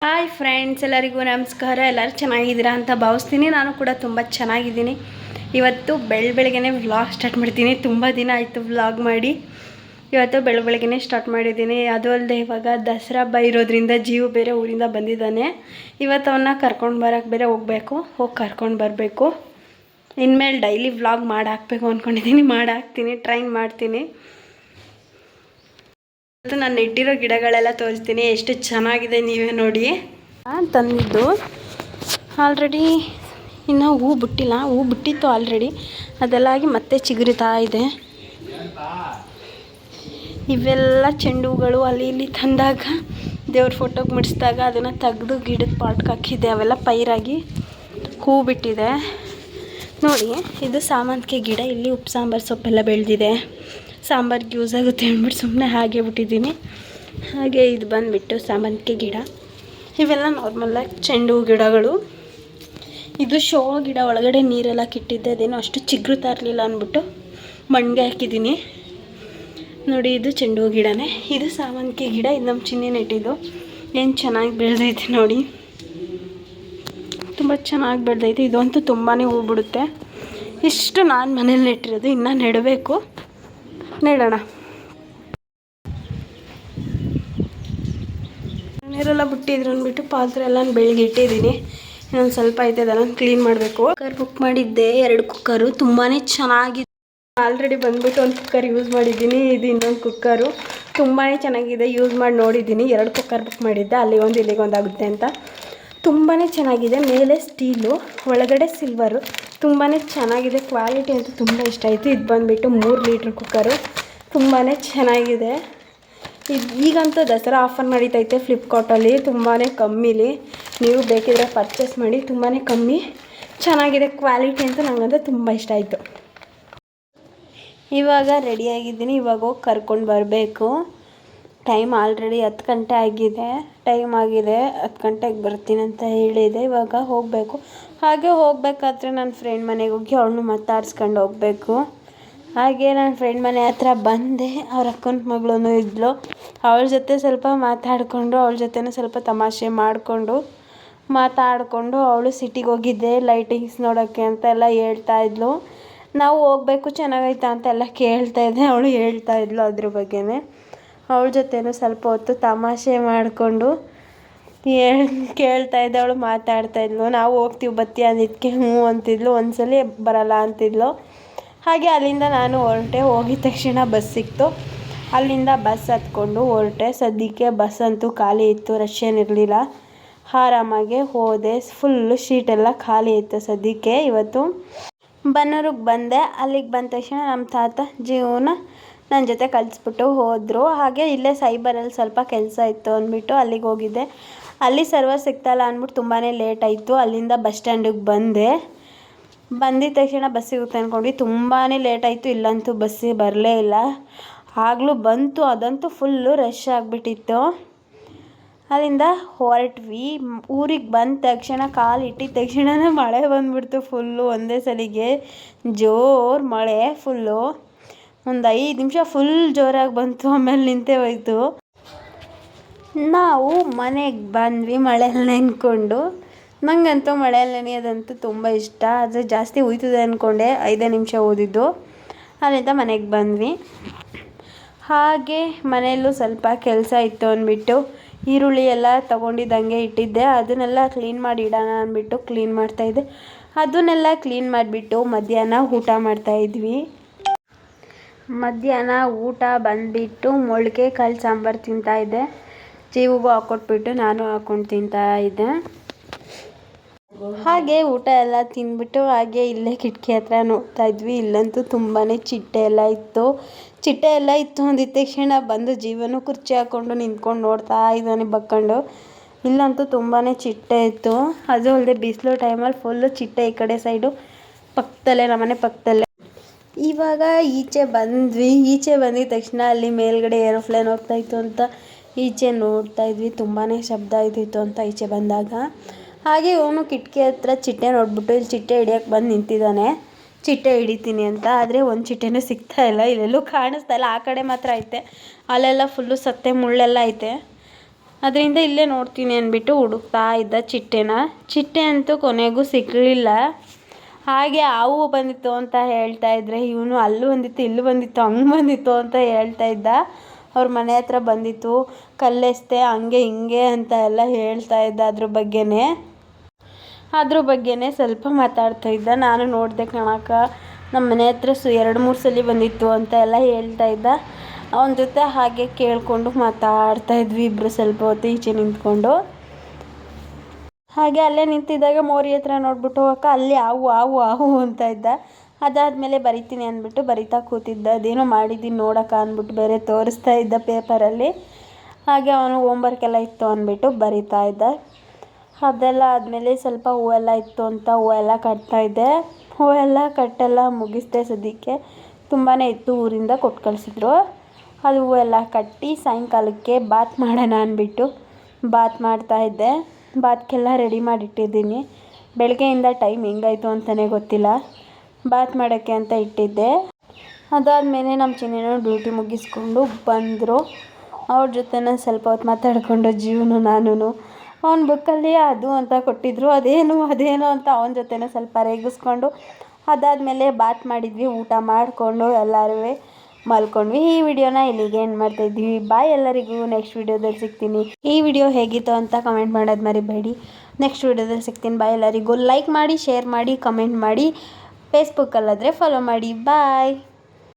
Hi friends, ಎಲ್ಲರಿಗೂ ನಮಸ್ಕಾರ. ಎಲ್ಲರೂ ಚೆನ್ನಾಗಿದ್ದೀರಾ ಅಂತ ಭಾವಿಸ್ತೀನಿ. ನಾನು ಕೂಡ ತುಂಬ ಚೆನ್ನಾಗಿದ್ದೀನಿ. ಇವತ್ತು ಬೆಳಗ್ಗೆನೇ ವ್ಲಾಗ್ ಸ್ಟಾರ್ಟ್ ಮಾಡ್ತೀನಿ. ತುಂಬ ದಿನ ಆಯಿತು ವ್ಲಾಗ್ ಮಾಡಿ. ಇವತ್ತು ಬೆಳಗ್ಗೆನೇ ಸ್ಟಾರ್ಟ್ ಮಾಡಿದ್ದೀನಿ. ಅದು ಅಲ್ಲದೆ ಇವಾಗ ದಸರಾ ಹಬ್ಬ ಇರೋದ್ರಿಂದ ಜೀವ ಬೇರೆ ಊರಿಂದ ಬಂದಿದ್ದಾನೆ. ಇವತ್ತು ಅವನ್ನ ಕರ್ಕೊಂಡು ಬರೋಕ್ಕೆ ಬೇರೆ ಹೋಗಬೇಕು. ಹೋಗಿ ಕರ್ಕೊಂಡು ಬರಬೇಕು. ಇನ್ಮೇಲೆ ಡೈಲಿ ವ್ಲಾಗ್ ಮಾಡಿ ಹಾಕಬೇಕು ಅಂದ್ಕೊಂಡಿದ್ದೀನಿ. ಮಾಡಿ ಹಾಕ್ತೀನಿ, ಟ್ರೈನ್ ಮಾಡ್ತೀನಿ. ನಾನು ನೆಟ್ಟಿರೋ ಗಿಡಗಳೆಲ್ಲ ತೋರಿಸ್ತೀನಿ. ಎಷ್ಟು ಚೆನ್ನಾಗಿದೆ ನೀವೇ ನೋಡಿ. ತಂದಿದ್ದು ಆಲ್ರೆಡಿ ಇನ್ನು ಹೂ ಬಿಟ್ಟಿಲ್ಲ. ಹೂ ಬಿಟ್ಟಿತ್ತು ಆಲ್ರೆಡಿ, ಅದೆಲ್ಲ ಆಗಿ ಮತ್ತೆ ಚಿಗುರಿತಾ ಇದೆ. ಇವೆಲ್ಲ ಚೆಂಡು ಹೂಗಳು ಅಲ್ಲಿ ಇಲ್ಲಿ ತಂದಾಗ ದೇವ್ರ ಫೋಟೋಗೆ ಮುಡಿಸಿದಾಗ ಅದನ್ನು ತೆಗೆದು ಗಿಡದ ಪಾಟ್ಗೆ ಹಾಕಿದ್ದೆ. ಅವೆಲ್ಲ ಪೈರಾಗಿ ಹೂ ಬಿಟ್ಟಿದೆ ನೋಡಿ. ಇದು ಸಾಮಂತಿಗೆ ಗಿಡ. ಇಲ್ಲಿ ಉಪ್ಪು ಸಾಂಬಾರು ಸೊಪ್ಪೆಲ್ಲ ಬೆಳೆದಿದೆ. ಸಾಂಬಾರಿಗೆ ಯೂಸ್ ಆಗುತ್ತೆ ಅಂದ್ಬಿಟ್ಟು ಸುಮ್ಮನೆ ಹಾಗೆ ಬಿಟ್ಟಿದ್ದೀನಿ. ಹಾಗೆ ಇದು ಬಂದುಬಿಟ್ಟು ಸಾಮಂತಿಗೆ ಗಿಡ. ಇವೆಲ್ಲ ನಾರ್ಮಲಾಗಿ ಚೆಂಡು ಹೂ ಗಿಡಗಳು. ಇದು ಶೋ ಗಿಡ. ಒಳಗಡೆ ನೀರೆಲ್ಲ ಕಿಟ್ಟಿದ್ದೆ. ಅದೇನೋ ಅಷ್ಟು ಚಿಗುರುತ್ತಾ ಇರಲಿಲ್ಲ ಅಂದ್ಬಿಟ್ಟು ಮಣ್ಣಿಗೆ ಹಾಕಿದ್ದೀನಿ ನೋಡಿ. ಇದು ಚೆಂಡು ಹೂ ಗಿಡನೇ. ಇದು ಸಾಮಂತಿಗೆ ಗಿಡ. ಇದು ನಮ್ಮ ಚಿನ್ನಿ ನೆಟ್ಟಿದ್ದು. ಏನು ಚೆನ್ನಾಗಿ ಬೆಳೆದೈತೆ ನೋಡಿ. ತುಂಬ ಚೆನ್ನಾಗಿ ಬೆಳೆದೈತೆ. ಇದಂತೂ ತುಂಬಾ ಹೂ ಬಿಡುತ್ತೆ. ಇಷ್ಟು ನಾನು ಮನೇಲಿ ನೆಟ್ಟಿರೋದು. ಇನ್ನೂ ನೆಡಬೇಕು, ನೆಡೋಣ. ನೀರೆಲ್ಲ ಬಿಟ್ಟಿದ್ರು ಅಂದ್ಬಿಟ್ಟು ಪಾತ್ರೆ ಎಲ್ಲ ಬೆಳಗ್ಗೆ ಇಟ್ಟಿದ್ದೀನಿ. ಇನ್ನೊಂದು ಸ್ವಲ್ಪ ಐತೆ, ಅದನ್ನು ಕ್ಲೀನ್ ಮಾಡಬೇಕು. ಕುಕ್ಕರ್ ಬುಕ್ ಮಾಡಿದ್ದೆ, 2 ಕುಕ್ಕರು. ತುಂಬಾ ಚೆನ್ನಾಗಿದೆ. ಆಲ್ರೆಡಿ ಬಂದ್ಬಿಟ್ಟು ಒಂದು ಕುಕ್ಕರ್ ಯೂಸ್ ಮಾಡಿದ್ದೀನಿ. ಇದು ಇನ್ನೊಂದು ಕುಕ್ಕರು ತುಂಬಾ ಚೆನ್ನಾಗಿದೆ. ಯೂಸ್ ಮಾಡಿ ನೋಡಿದ್ದೀನಿ. 2 ಕುಕ್ಕರ್ ಬುಕ್ ಮಾಡಿದ್ದೆ, ಅಲ್ಲಿಗೊಂದು ಇಲ್ಲಿಗೊಂದು ಆಗುತ್ತೆ ಅಂತ. ತುಂಬಾ ಚೆನ್ನಾಗಿದೆ. ಮೇಲೆ ಸ್ಟೀಲು, ಒಳಗಡೆ ಸಿಲ್ವರು. ತುಂಬಾ ಚೆನ್ನಾಗಿದೆ. ಕ್ವಾಲಿಟಿ ಅಂತೂ ತುಂಬ ಇಷ್ಟ ಆಯಿತು. ಇದು ಬಂದುಬಿಟ್ಟು 3 ಲೀಟ್ರ್ ಕುಕ್ಕರು. ತುಂಬಾ ಚೆನ್ನಾಗಿದೆ. ಈಗಂತೂ ದಸರಾ ಆಫರ್ ನಡೀತೈತೆ ಫ್ಲಿಪ್ಕಾರ್ಟಲ್ಲಿ. ತುಂಬಾ ಕಮ್ಮಿಲಿ ನೀವು ಬೇಕಿದ್ರೆ ಪರ್ಚೇಸ್ ಮಾಡಿ. ತುಂಬಾ ಕಮ್ಮಿ, ಚೆನ್ನಾಗಿದೆ. ಕ್ವಾಲಿಟಿ ಅಂತೂ ನನಗಂತೂ ತುಂಬ ಇಷ್ಟ ಆಯಿತು. ಇವಾಗ ರೆಡಿಯಾಗಿದ್ದೀನಿ. ಇವಾಗ ಹೋಗಿ ಕರ್ಕೊಂಡು ಬರಬೇಕು. ಟೈಮ್ ಆಲ್ರೆಡಿ 10 ಗಂಟೆ ಆಗಿದೆ. ಟೈಮ್ ಆಗಿದೆ. 10 ಗಂಟೆಗೆ ಬರ್ತೀನಿ ಅಂತ ಹೇಳಿದೆ. ಇವಾಗ ಹೋಗಬೇಕು. ಹಾಗೆ ಹೋಗಬೇಕಾದ್ರೆ ನನ್ನ ಫ್ರೆಂಡ್ ಮನೆಗೆ ಹೋಗಿ ಅವಳನ್ನು ಮಾತಾಡ್ಸ್ಕೊಂಡು ಹೋಗಬೇಕು. ಹಾಗೆ ನನ್ನ ಫ್ರೆಂಡ್ ಮನೆ ಹತ್ರ ಬಂದೆ. ಅವ್ರ ಅಕ್ಕನ ಮಗಳೂ ಇದ್ಲು. ಅವಳ ಜೊತೆ ಸ್ವಲ್ಪ ಮಾತಾಡಿಕೊಂಡು, ಅವಳ ಜೊತೆನೂ ಸ್ವಲ್ಪ ತಮಾಷೆ ಮಾಡಿಕೊಂಡು ಮಾತಾಡಿಕೊಂಡು ಅವಳು ಸಿಟಿಗೆ ಹೋಗಿದ್ದೆ ಲೈಟಿಂಗ್ಸ್ ನೋಡೋಕ್ಕೆ ಅಂತ ಎಲ್ಲ ಹೇಳ್ತಾಯಿದ್ಲು. ನಾವು ಹೋಗಬೇಕು, ಚೆನ್ನಾಗೈತಾ ಅಂತೆಲ್ಲ ಕೇಳ್ತಾಯಿದ್ದೆ. ಅವಳು ಹೇಳ್ತಾಯಿದ್ಲು ಅದ್ರ ಬಗ್ಗೆನೇ. ಅವಳ ಜೊತೆನೂ ಸ್ವಲ್ಪ ಹೊತ್ತು ತಮಾಷೆ ಮಾಡಿಕೊಂಡು ಕೇಳ್ತಾಯಿದ್ದೆ. ಅವಳು ಮಾತಾಡ್ತಾಯಿದ್ಲು. ನಾವು ಹೋಗ್ತೀವಿ ಬತ್ತಿ ಅಂದಿದ್ದಕ್ಕೆ ಹ್ಞೂ ಅಂತಿದ್ಲು. ಒಂದ್ಸಲ ಬರಲ್ಲ ಅಂತಿದ್ಲು. ಹಾಗೆ ಅಲ್ಲಿಂದ ನಾನು ಹೊರಟೆ. ಹೋಗಿದ ತಕ್ಷಣ ಬಸ್ ಸಿಕ್ತು. ಅಲ್ಲಿಂದ ಬಸ್ ಹತ್ಕೊಂಡು ಹೊರಟೆ. ಸದ್ಯಕ್ಕೆ ಬಸ್ ಅಂತೂ ಖಾಲಿ ಇತ್ತು, ರಶ್ ಏನಿರಲಿಲ್ಲ. ಆರಾಮಾಗೆ ಹೋದೆ. ಫುಲ್ಲು ಶೀಟೆಲ್ಲ ಖಾಲಿ ಇತ್ತು ಸದ್ಯಕ್ಕೆ. ಇವತ್ತು ಬನ್ನೂರಿಗೆ ಬಂದೆ. ಅಲ್ಲಿಗೆ ಬಂದ ತಕ್ಷಣ ನಮ್ಮ ತಾತ ಜೀವನ ನನ್ನ ಜೊತೆ ಕಳಿಸ್ಬಿಟ್ಟು ಹೋದರು. ಹಾಗೆ ಇಲ್ಲೇ ಸೈಬರಲ್ಲಿ ಸ್ವಲ್ಪ ಕೆಲಸ ಇತ್ತು ಅಂದ್ಬಿಟ್ಟು ಅಲ್ಲಿಗೆ ಹೋಗಿದ್ದೆ. ಅಲ್ಲಿ ಸರ್ವರ್ ಸಿಗ್ತಾಯಿಲ್ಲ ಅಂದ್ಬಿಟ್ಟು ತುಂಬಾ ಲೇಟ್ ಆಯಿತು. ಅಲ್ಲಿಂದ ಬಸ್ ಸ್ಟ್ಯಾಂಡಿಗೆ ಬಂದಿದ್ದ ತಕ್ಷಣ ಬಸ್ ಸಿಗುತ್ತೆ ಅಂದ್ಕೊಂಡ್ವಿ. ತುಂಬಾ ಲೇಟ್ ಆಯಿತು. ಇಲ್ಲಂತೂ ಬಸ್ಸಿಗೆ ಬರಲೇ ಇಲ್ಲ. ಆಗಲೂ ಬಂತು, ಅದಂತೂ ಫುಲ್ಲು ರಶ್ ಆಗಿಬಿಟ್ಟಿತ್ತು. ಅಲ್ಲಿಂದ ಹೊರಟ್ವಿ. ಊರಿಗೆ ಬಂದ ತಕ್ಷಣ ಕಾಲು ಇಟ್ಟಿದ ತಕ್ಷಣ ಮಳೆ ಬಂದುಬಿಡ್ತು ಫುಲ್ಲು. ಒಂದೇ ಸಲಿಗೆ ಜೋರು ಮಳೆ ಫುಲ್ಲು. ಒಂದು 5 ನಿಮಿಷ ಫುಲ್ ಜೋರಾಗಿ ಬಂತು. ಆಮೇಲೆ ನಿಂತೇ ಹೋಯ್ತು. ನಾವು ಮನೆಗೆ ಬಂದ್ವಿ ಮಳೆಯಲ್ಲಿ ನೆನ್ಕೊಂಡು. ನನಗಂತೂ ಮಳೆಯಲ್ಲಿ ನೆನೆಯೋದಂತೂ ತುಂಬ ಇಷ್ಟ. ಆದರೆ ಜಾಸ್ತಿ ಉಯ್ತದೆ ಅಂದ್ಕೊಂಡೆ. 5 ನಿಮಿಷ ಓದಿದ್ದು. ಅಲ್ಲಿಂದ ಮನೆಗೆ ಬಂದ್ವಿ. ಹಾಗೆ ಮನೆಯಲ್ಲೂ ಸ್ವಲ್ಪ ಕೆಲಸ ಇತ್ತು ಅಂದ್ಬಿಟ್ಟು ಈರುಳ್ಳಿ ಎಲ್ಲ ತೊಗೊಂಡಿದ್ದಂಗೆ ಇಟ್ಟಿದ್ದೆ. ಅದನ್ನೆಲ್ಲ ಕ್ಲೀನ್ ಮಾಡಿ ಇಡೋಣ ಅಂದ್ಬಿಟ್ಟು ಕ್ಲೀನ್ ಮಾಡ್ತಾಯಿದ್ದೆ. ಅದನ್ನೆಲ್ಲ ಕ್ಲೀನ್ ಮಾಡಿಬಿಟ್ಟು ಮಧ್ಯಾಹ್ನ ಊಟ ಮಾಡ್ತಾಯಿದ್ವಿ. ಮಧ್ಯಾಹ್ನ ಊಟ ಬಂದುಬಿಟ್ಟು ಮೊಳಕೆ ಕಾಳು ಸಾಂಬಾರು ತಿಂತಾಯಿದ್ದೆ. ಜೀವಿಗೂ ಹಾಕ್ಕೊಟ್ಬಿಟ್ಟು ನಾನು ಹಾಕ್ಕೊಂಡು ತಿಂತಾಯಿದ್ದೆ. ಹಾಗೆ ಊಟ ಎಲ್ಲ ತಿಂದ್ಬಿಟ್ಟು ಹಾಗೆ ಇಲ್ಲೇ ಕಿಟಕಿ ಹತ್ರ ನೋಡ್ತಾಯಿದ್ವಿ. ಇಲ್ಲಂತೂ ತುಂಬಾ ಚಿಟ್ಟೆ ಎಲ್ಲ ಇತ್ತು ಅಂದಿದ್ದ ತಕ್ಷಣ ಬಂದು ಜೀವನೂ ಕುರ್ಚಿ ಹಾಕ್ಕೊಂಡು ನಿಂತ್ಕೊಂಡು ನೋಡ್ತಾ ಇದ್ದಾನೆ ಬಗ್ಕೊಂಡು. ಇಲ್ಲಂತೂ ತುಂಬಾ ಚಿಟ್ಟೆ ಇತ್ತು. ಅದು ಅಲ್ಲದೆ ಬಿಸಿಲು ಟೈಮಲ್ಲಿ ಫುಲ್ಲು ಚಿಟ್ಟೆ ಈ ಕಡೆ ಸೈಡು ಪಕ್ಕದಲ್ಲೇ, ನಮ್ಮನೆ ಪಕ್ಕದಲ್ಲೇ. ಇವಾಗ ಈಚೆ ಬಂದಿದ್ದ ತಕ್ಷಣ ಅಲ್ಲಿ ಮೇಲ್ಗಡೆ ಏರೋಪ್ಲೇನ್ ಹೋಗ್ತಾಯಿತ್ತು ಅಂತ ಈಚೆ ನೋಡ್ತಾಯಿದ್ವಿ. ತುಂಬಾ ಶಬ್ದ ಇದ್ದಿತ್ತು ಅಂತ ಈಚೆ ಬಂದಾಗ. ಹಾಗೆ ಇವನು ಕಿಟಕಿ ಹತ್ರ ಚಿಟ್ಟೆ ನೋಡ್ಬಿಟ್ಟು ಇಲ್ಲಿ ಚಿಟ್ಟೆ ಹಿಡಿಯೋಕ್ಕೆ ಬಂದು ನಿಂತಿದ್ದಾನೆ. ಚಿಟ್ಟೆ ಹಿಡಿತೀನಿ ಅಂತ. ಆದರೆ ಒಂದು ಚಿಟ್ಟೆನೂ ಸಿಗ್ತಾಯಿಲ್ಲ. ಇಲ್ಲೆಲ್ಲೂ ಕಾಣಿಸ್ತಾಯಿಲ್ಲ. ಆ ಕಡೆ ಮಾತ್ರ ಐತೆ. ಅಲ್ಲೆಲ್ಲ ಫುಲ್ಲು ಸತ್ತೆ ಮುಳ್ಳೆಲ್ಲ ಐತೆ. ಅದರಿಂದ ಇಲ್ಲೇ ನೋಡ್ತೀನಿ ಅಂದ್ಬಿಟ್ಟು ಹುಡುಕ್ತಾ ಇದ್ದ ಚಿಟ್ಟೆ ಅಂತೂ ಕೊನೆಗೂ ಸಿಗಲಿಲ್ಲ. ಹಾಗೆ ಹಾವು ಬಂದಿತ್ತು ಅಂತ ಹೇಳ್ತಾ ಇದ್ರೆ ಇವನು ಅಲ್ಲೂ ಬಂದಿತ್ತು ಇಲ್ಲೂ ಬಂದಿತ್ತು ಹಂಗೆ ಬಂದಿತ್ತು ಅಂತ ಹೇಳ್ತಾ ಇದ್ದ. ಅವ್ರ ಮನೆ ಹತ್ರ ಬಂದಿತ್ತು, ಕಲ್ಲೆಸ್ತೆ ಹಂಗೆ ಹಿಂಗೆ ಅಂತ ಎಲ್ಲ ಹೇಳ್ತಾ ಇದ್ದ. ಅದ್ರ ಬಗ್ಗೆನೇ ಸ್ವಲ್ಪ ಮಾತಾಡ್ತಾ ಇದ್ದ. ನಾನು ನೋಡಿದೆ ಕಣಕ್ಕ, ನಮ್ಮ ಮನೆ ಹತ್ರ 2-3 ಸಲ ಬಂದಿತ್ತು ಅಂತ ಎಲ್ಲ ಹೇಳ್ತಾ ಇದ್ದ. ಅವನ ಜೊತೆ ಹಾಗೆ ಕೇಳಿಕೊಂಡು ಮಾತಾಡ್ತಾ ಇದ್ವಿ ಇಬ್ಬರು ಸ್ವಲ್ಪ ಹೊತ್ತು ಈಚೆ ನಿಂತ್ಕೊಂಡು. ಹಾಗೆ ಅಲ್ಲೇ ನಿಂತಿದ್ದಾಗ ಮೋರಿ ಹತ್ರ ನೋಡ್ಬಿಟ್ಟು ಅಕ್ಕ ಅಲ್ಲಿ ಹಾವು ಅಂತ ಇದ್ದ. ಅದಾದಮೇಲೆ ಬರಿತೀನಿ ಅಂದ್ಬಿಟ್ಟು ಬರಿತಾ ಕೂತಿದ್ದ. ಅದೇನೋ ಮಾಡಿದ್ದೀನಿ ನೋಡಕ್ಕ ಅಂದ್ಬಿಟ್ಟು ಬೇರೆ ತೋರಿಸ್ತಾ ಇದ್ದ ಪೇಪರಲ್ಲಿ. ಹಾಗೆ ಅವನು ಹೋಮ್ವರ್ಕ್ ಎಲ್ಲ ಇತ್ತು ಅಂದ್ಬಿಟ್ಟು ಬರಿತಾ ಇದ್ದ. ಅದೆಲ್ಲ ಆದಮೇಲೆ ಸ್ವಲ್ಪ ಹೂವೆಲ್ಲ ಇತ್ತು ಅಂತ ಹೂವೆಲ್ಲ ಕಟ್ತಾಯಿದ್ದೆ. ಹೂವೆಲ್ಲ ಕಟ್ಟೆಲ್ಲ ಮುಗಿಸ್ದೆ ಸದ್ಯಕ್ಕೆ. ತುಂಬಾ ಇತ್ತು, ಊರಿಂದ ಕೊಟ್ಟು ಕಳಿಸಿದ್ರು. ಅದು ಹೂವೆಲ್ಲ ಕಟ್ಟಿ ಸಾಯಂಕಾಲಕ್ಕೆ ಬಾತ್ ಮಾಡೋಣ ಅಂದ್ಬಿಟ್ಟು ಬಾತ್ ಮಾಡ್ತಾಯಿದ್ದೆ. ಬಾತ್ಗೆಲ್ಲ ರೆಡಿ ಮಾಡಿಟ್ಟಿದ್ದೀನಿ. ಬೆಳಗ್ಗೆಯಿಂದ ಟೈಮ್ ಹೆಂಗಾಯಿತು ಅಂತಲೇ ಗೊತ್ತಿಲ್ಲ. ಬಾತ್ ಮಾಡೋಕ್ಕೆ ಅಂತ ಇಟ್ಟಿದ್ದೆ. ಅದಾದಮೇಲೆ ನಮ್ಮ ಚಿನ್ನಿನೂ ಡ್ಯೂಟಿ ಮುಗಿಸ್ಕೊಂಡು ಬಂದರು. ಅವ್ರ ಜೊತೆನೇ ಸ್ವಲ್ಪ ಹೊತ್ತು ಮಾತಾಡಿಕೊಂಡು ನಾನು ಅವ್ನ ಬುಕ್ಕಲ್ಲಿ ಅದು ಅಂತ ಕೊಟ್ಟಿದ್ರು, ಅದೇನು ಅಂತ ಅವನ ಜೊತೆನೇ ಸ್ವಲ್ಪ ರೇಗಿಸ್ಕೊಂಡು ಅದಾದಮೇಲೆ ಬಾತ್ ಮಾಡಿದ್ವಿ. ಊಟ ಮಾಡಿಕೊಂಡು ಎಲ್ಲರೂ ಮಲ್ಕೊಂಡ್ವಿ. ಈ ವಿಡಿಯೋನ ಇಲ್ಲಿಗೆ ಎಂಡ್ ಮಾಡ್ತಾಯಿದ್ವಿ. ಬಾಯ್ ಎಲ್ಲರಿಗೂ. ನೆಕ್ಸ್ಟ್ ವಿಡಿಯೋದಲ್ಲಿ ಸಿಗ್ತೀನಿ. ಈ ವಿಡಿಯೋ ಹೇಗಿತ್ತು ಅಂತ ಕಮೆಂಟ್ ಮಾಡೋದು ಮರಿಬೇಡಿ. ನೆಕ್ಸ್ಟ್ ವಿಡಿಯೋದಲ್ಲಿ ಸಿಗ್ತೀನಿ. ಬಾಯ್ ಎಲ್ಲರಿಗೂ. ಲೈಕ್ ಮಾಡಿ, ಶೇರ್ ಮಾಡಿ, ಕಮೆಂಟ್ ಮಾಡಿ. ಫೇಸ್ಬುಕ್ಕಲ್ಲಾದರೆ ಫಾಲೋ ಮಾಡಿ. ಬಾಯ್.